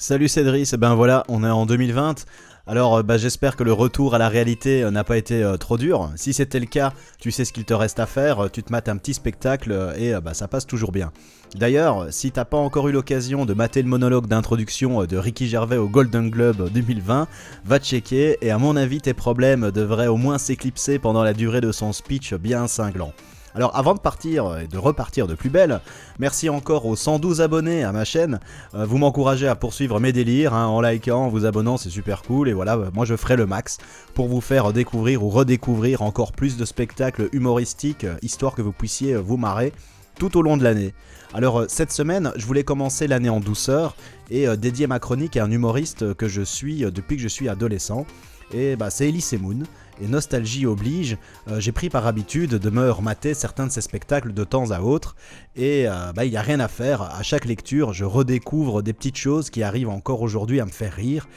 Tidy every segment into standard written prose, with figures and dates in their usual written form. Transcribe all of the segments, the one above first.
Salut Cédric, et ben voilà, on est en 2020. Alors j'espère que le retour à la réalité n'a pas été trop dur. Si c'était le cas, tu sais ce qu'il te reste à faire, tu te mates un petit spectacle et ça passe toujours bien. D'ailleurs, si t'as pas encore eu l'occasion de mater le monologue d'introduction de Ricky Gervais au Golden Globe 2020, va checker et à mon avis tes problèmes devraient au moins s'éclipser pendant la durée de son speech bien cinglant. Alors avant de partir et de repartir de plus belle, merci encore aux 112 abonnés à ma chaîne. Vous m'encouragez à poursuivre mes délires en likant, en vous abonnant, c'est super cool. Et voilà, moi je ferai le max pour vous faire découvrir ou redécouvrir encore plus de spectacles humoristiques, histoire que vous puissiez vous marrer tout au long de l'année. Alors cette semaine, je voulais commencer l'année en douceur et dédier ma chronique à un humoriste que je suis depuis que je suis adolescent. Et c'est Elie Semoun. Et nostalgie oblige, j'ai pris par habitude de me remater certains de ses spectacles de temps à autre. Et il n'y a rien à faire, à chaque lecture, je redécouvre des petites choses qui arrivent encore aujourd'hui à me faire rire.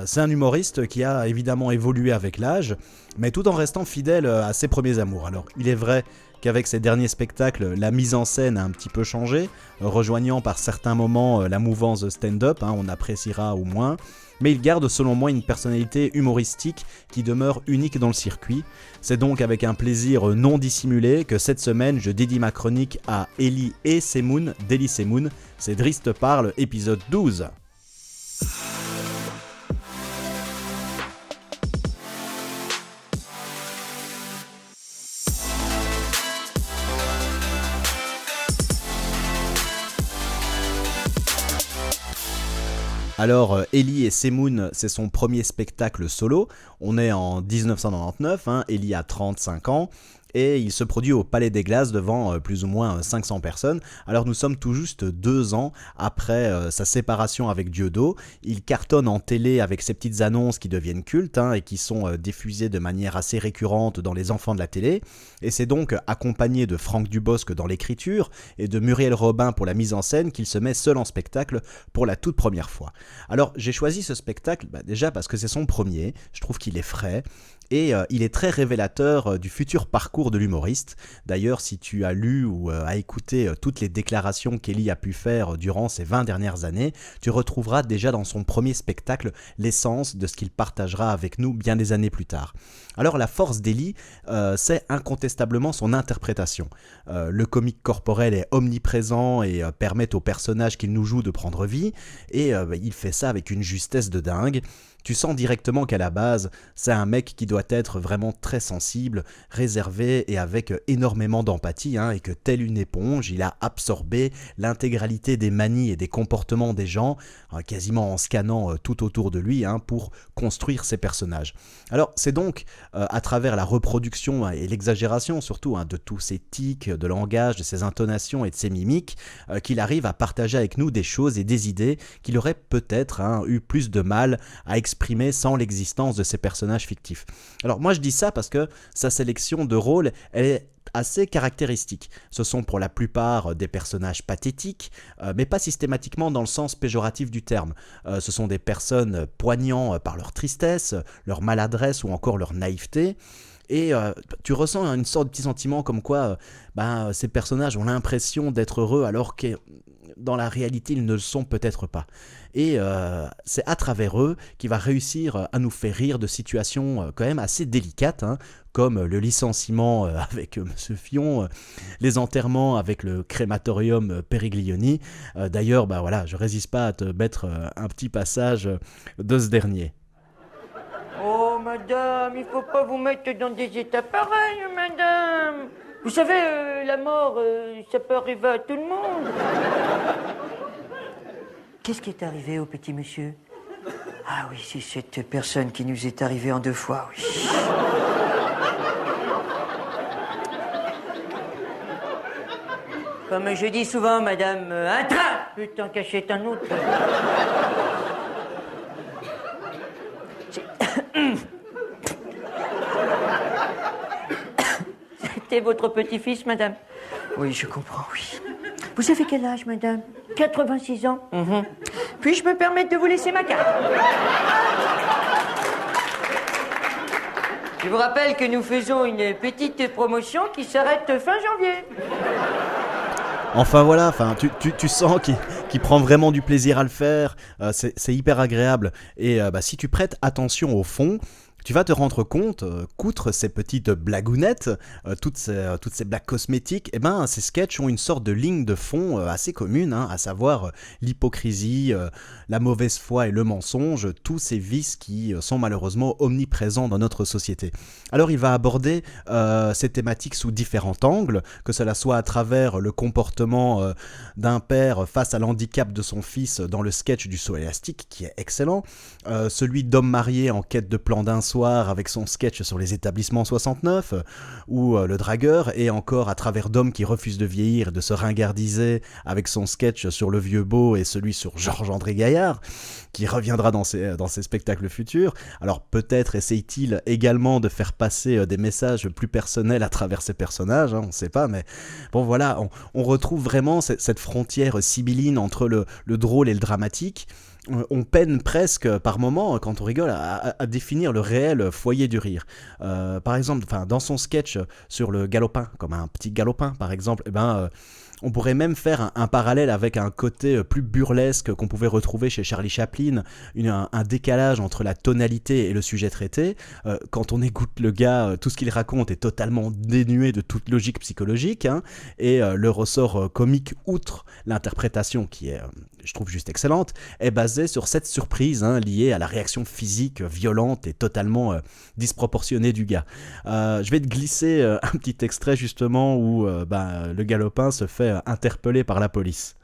C'est un humoriste qui a évidemment évolué avec l'âge, mais tout en restant fidèle à ses premiers amours. Alors, il est vrai qu'avec ses derniers spectacles, la mise en scène a un petit peu changé, rejoignant par certains moments la mouvance stand-up, on appréciera au moins. Mais il garde selon moi une personnalité humoristique qui demeure unique dans le circuit. C'est donc avec un plaisir non dissimulé que cette semaine je dédie ma chronique à Elie et Semoun d'Elie Semoun. C'est Driss te parle, épisode 12. Alors, Elie et Semoun, c'est son premier spectacle solo. On est en 1999, Elie a 35 ans. Et il se produit au Palais des Glaces devant plus ou moins 500 personnes. Alors nous sommes tout juste 2 ans après sa séparation avec Dieudo. Il cartonne en télé avec ses petites annonces qui deviennent cultes et qui sont diffusées de manière assez récurrente dans Les Enfants de la télé. Et c'est donc accompagné de Franck Dubosc dans l'écriture et de Muriel Robin pour la mise en scène qu'il se met seul en spectacle pour la toute première fois. Alors j'ai choisi ce spectacle déjà parce que c'est son premier, je trouve qu'il est frais. Et il est très révélateur du futur parcours de l'humoriste. D'ailleurs, si tu as lu ou as écouté toutes les déclarations qu'Elie a pu faire durant ces 20 dernières années, tu retrouveras déjà dans son premier spectacle l'essence de ce qu'il partagera avec nous bien des années plus tard. Alors la force d'Elie, c'est incontestablement son interprétation. Le comique corporel est omniprésent et permet au personnage qu'il nous joue de prendre vie, et il fait ça avec une justesse de dingue. Tu sens directement qu'à la base, c'est un mec qui doit être vraiment très sensible, réservé et avec énormément d'empathie, et que tel une éponge, il a absorbé l'intégralité des manies et des comportements des gens, quasiment en scannant tout autour de lui, pour construire ses personnages. Alors c'est donc à travers la reproduction et l'exagération surtout de tous ses tics de langage, de ses intonations et de ses mimiques, qu'il arrive à partager avec nous des choses et des idées qu'il aurait peut-être eu plus de mal à exprimer sans l'existence de ces personnages fictifs. Alors moi je dis ça parce que sa sélection de rôles, elle est assez caractéristique. Ce sont pour la plupart des personnages pathétiques, mais pas systématiquement dans le sens péjoratif du terme. Ce sont des personnes poignants par leur tristesse, leur maladresse ou encore leur naïveté. Et tu ressens une sorte de petit sentiment comme quoi ces personnages ont l'impression d'être heureux alors que dans la réalité ils ne le sont peut-être pas. Et c'est à travers eux qu'il va réussir à nous faire rire de situations quand même assez délicates, comme le licenciement avec Monsieur Fillon, les enterrements avec le crématorium Périglioni. D'ailleurs, je résiste pas à te mettre un petit passage de ce dernier. Oh, madame, il faut pas vous mettre dans des états pareils, madame. Vous savez, la mort, ça peut arriver à tout le monde. Qu'est-ce qui est arrivé au petit monsieur? Ah oui, c'est cette personne qui nous est arrivée en 2 fois, oui. Comme je dis souvent, madame, un train peut en cacher un autre. C'était votre petit-fils, madame? Oui, je comprends, oui. Vous avez quel âge, madame? 86 ans. Puis-je me permettre de vous laisser ma carte? Je vous rappelle que nous faisons une petite promotion qui s'arrête fin janvier. Enfin voilà, tu sens qui prend vraiment du plaisir à le faire. C'est hyper agréable. Et si tu prêtes attention au fond, tu vas te rendre compte qu'outre ces petites blagounettes, toutes ces blagues cosmétiques, ces sketchs ont une sorte de ligne de fond assez commune, à savoir l'hypocrisie, la mauvaise foi et le mensonge, tous ces vices qui sont malheureusement omniprésents dans notre société. Alors il va aborder ces thématiques sous différents angles, que cela soit à travers le comportement d'un père face à l'handicap de son fils dans le sketch du saut élastique, qui est excellent, celui d'homme marié en quête de plan d'un soir avec son sketch sur les établissements 69, ou le dragueur, et encore à travers d'hommes qui refusent de vieillir et de se ringardiser avec son sketch sur le vieux beau et celui sur Georges-André Gaillard, qui reviendra dans ses spectacles futurs. Alors peut-être essaye-t-il également de faire passer des messages plus personnels à travers ses personnages, on ne sait pas, mais bon voilà, on retrouve vraiment cette frontière sibylline entre le drôle et le dramatique. On peine presque par moment, quand on rigole, à définir le réel foyer du rire. Par exemple, dans son sketch sur le galopin, comme un petit galopin par exemple, on pourrait même faire un parallèle avec un côté plus burlesque qu'on pouvait retrouver chez Charlie Chaplin, un décalage entre la tonalité et le sujet traité. Quand on écoute le gars, tout ce qu'il raconte est totalement dénué de toute logique psychologique, et le ressort comique, outre l'interprétation qui est, je trouve, juste excellente, est basé sur cette surprise liée à la réaction physique violente et totalement disproportionnée du gars. Je vais te glisser un petit extrait justement où le galopin se fait interpeller par la police.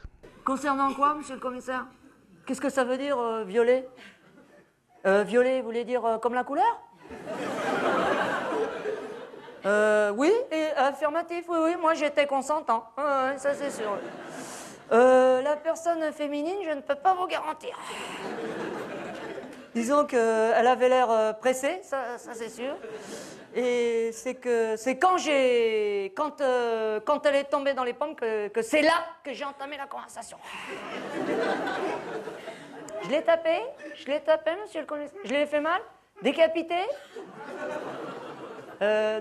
Concernant quoi, monsieur le commissaire? Qu'est-ce que ça veut dire, violet? Violet, vous voulez dire comme la couleur? Oui, et affirmatif, oui, moi j'étais consentant. Ça c'est sûr. La personne féminine, je ne peux pas vous garantir. Disons qu'elle avait l'air pressée, ça c'est sûr. Et c'est quand elle est tombée dans les pommes que c'est là que j'ai entamé la conversation. Je l'ai tapé, monsieur le commissaire. Je l'ai fait mal. Décapité.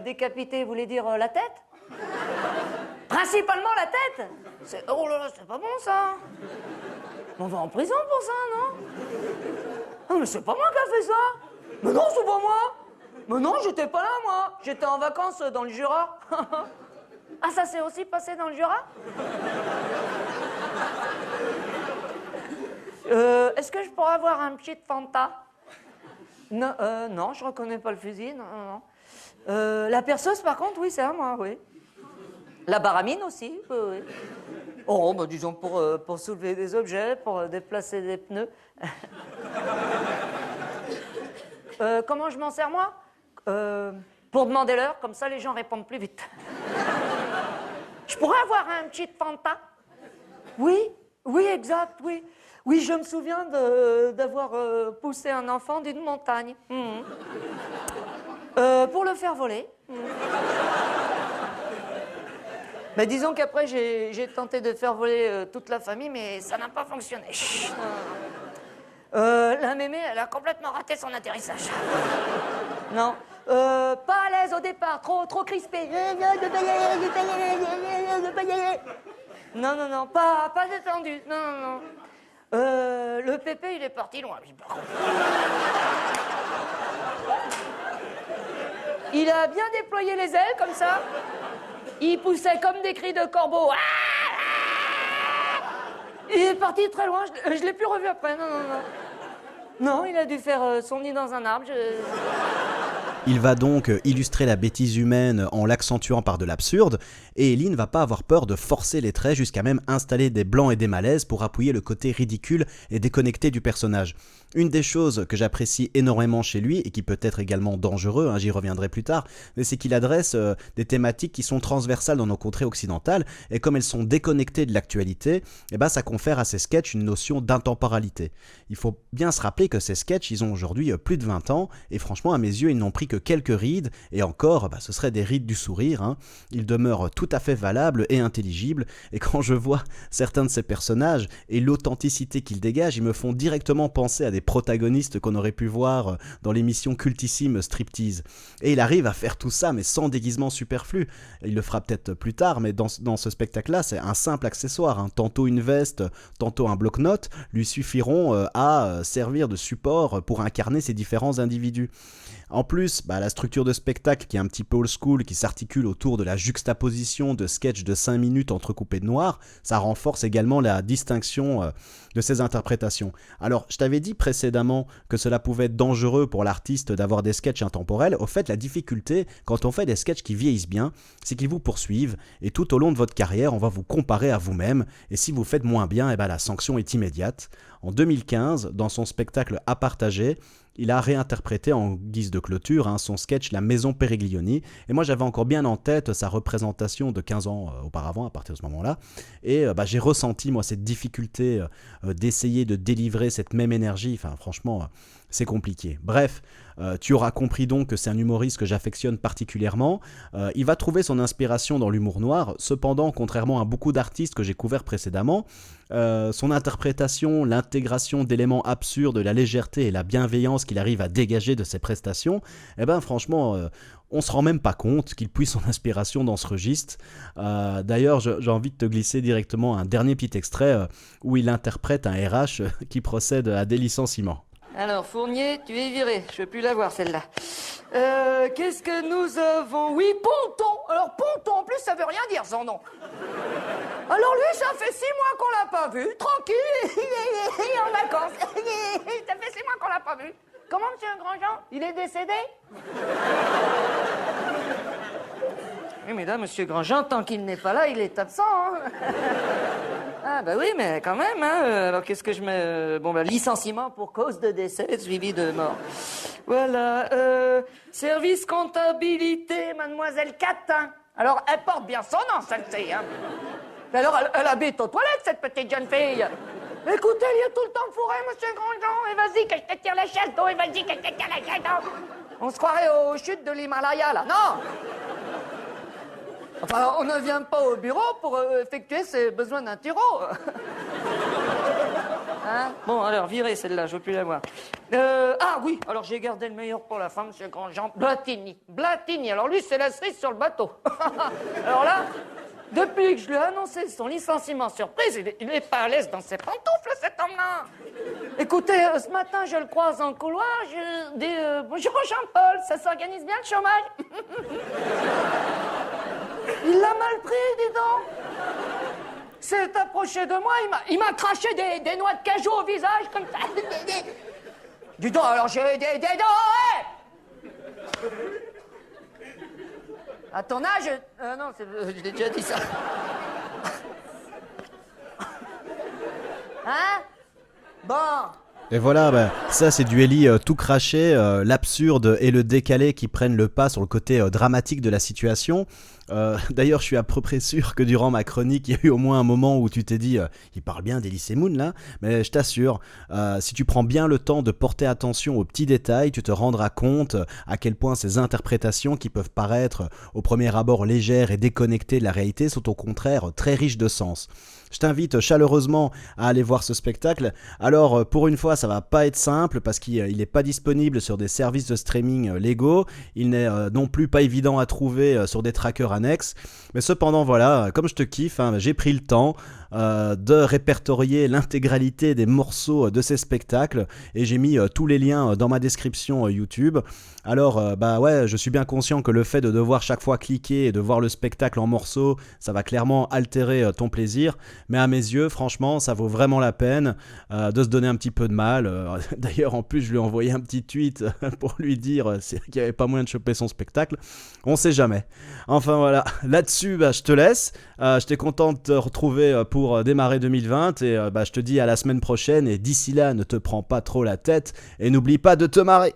Décapité, vous voulez dire la tête? Principalement la tête. Oh là là, c'est pas bon ça. On va en prison pour ça, non? Non, mais c'est pas moi qui a fait ça. Mais non, c'est pas moi. Mais non, j'étais pas là, moi. J'étais en vacances dans le Jura. Ah, ça s'est aussi passé dans le Jura? Est-ce que je pourrais avoir un petit Fanta? Non, non, je reconnais pas le fusil, non. La perceuse, par contre, oui, c'est à moi, oui. La baramine aussi, oui. Oh, disons pour soulever des objets, pour déplacer des pneus. Comment je m'en sers, moi? Pour demander l'heure, comme ça les gens répondent plus vite. Je pourrais avoir un petit Fanta? Oui, exact, oui. Oui, je me souviens d'avoir poussé un enfant d'une montagne. Pour le faire voler. Mais disons qu'après, j'ai tenté de faire voler toute la famille, mais ça n'a pas fonctionné. La mémé, elle a complètement raté son atterrissage. Non. Pas à l'aise au départ, trop crispé. Non, pas détendu. Non. Le pépé, il est parti loin, lui, par contre. Il a bien déployé les ailes, comme ça. Il poussait comme des cris de corbeau. Il est parti très loin, je l'ai plus revu après, non. Non, il a dû faire son nid dans un arbre. Il va donc illustrer la bêtise humaine en l'accentuant par de l'absurde, et Ellie ne va pas avoir peur de forcer les traits jusqu'à même installer des blancs et des malaises pour appuyer le côté ridicule et déconnecté du personnage. Une des choses que j'apprécie énormément chez lui, et qui peut être également dangereux, j'y reviendrai plus tard, c'est qu'il adresse des thématiques qui sont transversales dans nos contrées occidentales, et comme elles sont déconnectées de l'actualité, ça confère à ces sketchs une notion d'intemporalité. Il faut bien se rappeler que ces sketchs, ils ont aujourd'hui plus de 20 ans, et franchement, à mes yeux, ils n'ont pris que quelques rides, et encore, ce seraient des rides du sourire, hein. Il demeure tout à fait valable et intelligible, et quand je vois certains de ces personnages et l'authenticité qu'ils dégagent, ils me font directement penser à des protagonistes qu'on aurait pu voir dans l'émission cultissime Striptease. Et il arrive à faire tout ça, mais sans déguisement superflu. Il le fera peut-être plus tard, mais dans ce spectacle-là, c'est un simple accessoire, hein. Tantôt une veste, tantôt un bloc-notes lui suffiront à servir de support pour incarner ces différents individus. En plus, la structure de spectacle qui est un petit peu old school, qui s'articule autour de la juxtaposition de sketchs de 5 minutes entrecoupés de noir, ça renforce également la distinction de ces interprétations. Alors, je t'avais dit précédemment que cela pouvait être dangereux pour l'artiste d'avoir des sketchs intemporels. Au fait, la difficulté, quand on fait des sketchs qui vieillissent bien, c'est qu'ils vous poursuivent, et tout au long de votre carrière, on va vous comparer à vous-même, et si vous faites moins bien, la sanction est immédiate. En 2015, dans son spectacle À partager, il a réinterprété en guise de clôture son sketch La Maison Périglioni. Et moi, j'avais encore bien en tête sa représentation de 15 ans auparavant, à partir de ce moment-là. Et j'ai ressenti, moi, cette difficulté d'essayer de délivrer cette même énergie. Enfin, franchement, c'est compliqué. Bref, tu auras compris donc que c'est un humoriste que j'affectionne particulièrement. Il va trouver son inspiration dans l'humour noir. Cependant, contrairement à beaucoup d'artistes que j'ai couverts précédemment, son interprétation, l'intégration d'éléments absurdes, la légèreté et la bienveillance qu'il arrive à dégager de ses prestations, franchement, on se rend même pas compte qu'il puise son inspiration dans ce registre. D'ailleurs, j'ai envie de te glisser directement un dernier petit extrait où il interprète un RH qui procède à des licenciements. Alors, Fournier, tu es viré. Je veux plus la voir, celle-là. Qu'est-ce que nous avons? Oui, Ponton. Alors, Ponton, en plus, ça veut rien dire, son nom. Alors, lui, ça fait 6 mois qu'on l'a pas vu. Tranquille, en vacances. Ça fait 6 mois qu'on l'a pas vu. Comment, monsieur Grandjean? Il est décédé? Oui, mais là, monsieur Grandjean, tant qu'il n'est pas là, il est absent, hein. Ah, oui, mais quand même, hein. Alors, qu'est-ce que je mets? Licenciement pour cause de décès suivi de mort. Voilà. Service comptabilité, mademoiselle Catin. Alors, elle porte bien son nom, celle-ci, hein. Alors, elle habite aux toilettes, cette petite jeune fille. Écoutez, il y a tout le temps fourré, monsieur Grandjean. Et vas-y, que je te tire la chaise d'eau. Et vas-y, que je te tire la chaise d'eau. On se croirait aux chutes de l'Himalaya, là. Non! Enfin, on ne vient pas au bureau pour effectuer ses besoins d'un tyro. Hein? Bon, alors, virez celle-là, je veux plus la voir. Ah oui, alors j'ai gardé le meilleur pour la fin, monsieur Grandjean. Blatini. Blatini, alors lui, c'est la cerise sur le bateau. Alors là, depuis que je lui ai annoncé son licenciement surprise, il est pas à l'aise dans ses pantoufles, cet homme-là. Écoutez, ce matin, je le croise en couloir, je dis bonjour Jean-Paul, ça s'organise bien le chômage? Il l'a mal pris, dis donc. S'est approché de moi, il m'a craché des noix de cajou au visage, comme ça. Dis donc, alors j'ai des dents, À ton âge... non, je l'ai déjà dit ça. Hein? Bon... Et voilà, ça c'est du Ellie tout craché, l'absurde et le décalé qui prennent le pas sur le côté dramatique de la situation. D'ailleurs, je suis à peu près sûr que durant ma chronique, il y a eu au moins un moment où tu t'es dit il parle bien d'Elysée Moon là, mais je t'assure, si tu prends bien le temps de porter attention aux petits détails, tu te rendras compte à quel point ces interprétations qui peuvent paraître au premier abord légères et déconnectées de la réalité sont au contraire très riches de sens. Je t'invite chaleureusement à aller voir ce spectacle. Alors, pour une fois, ça va pas être simple parce qu'il n'est pas disponible sur des services de streaming légaux. Il n'est non plus pas évident à trouver sur des trackers annexes. Mais cependant, voilà, comme je te kiffe, j'ai pris le temps de répertorier l'intégralité des morceaux de ces spectacles et j'ai mis tous les liens dans ma description YouTube. Alors, je suis bien conscient que le fait de devoir chaque fois cliquer et de voir le spectacle en morceaux, ça va clairement altérer ton plaisir. Mais à mes yeux, franchement, ça vaut vraiment la peine de se donner un petit peu de mal. D'ailleurs, en plus, je lui ai envoyé un petit tweet pour lui dire qu'il n'y avait pas moyen de choper son spectacle. On sait jamais. Enfin voilà, là-dessus, je te laisse. J'étais content de te retrouver pour démarrer 2020 et je te dis à la semaine prochaine. Et d'ici là, ne te prends pas trop la tête et n'oublie pas de te marrer.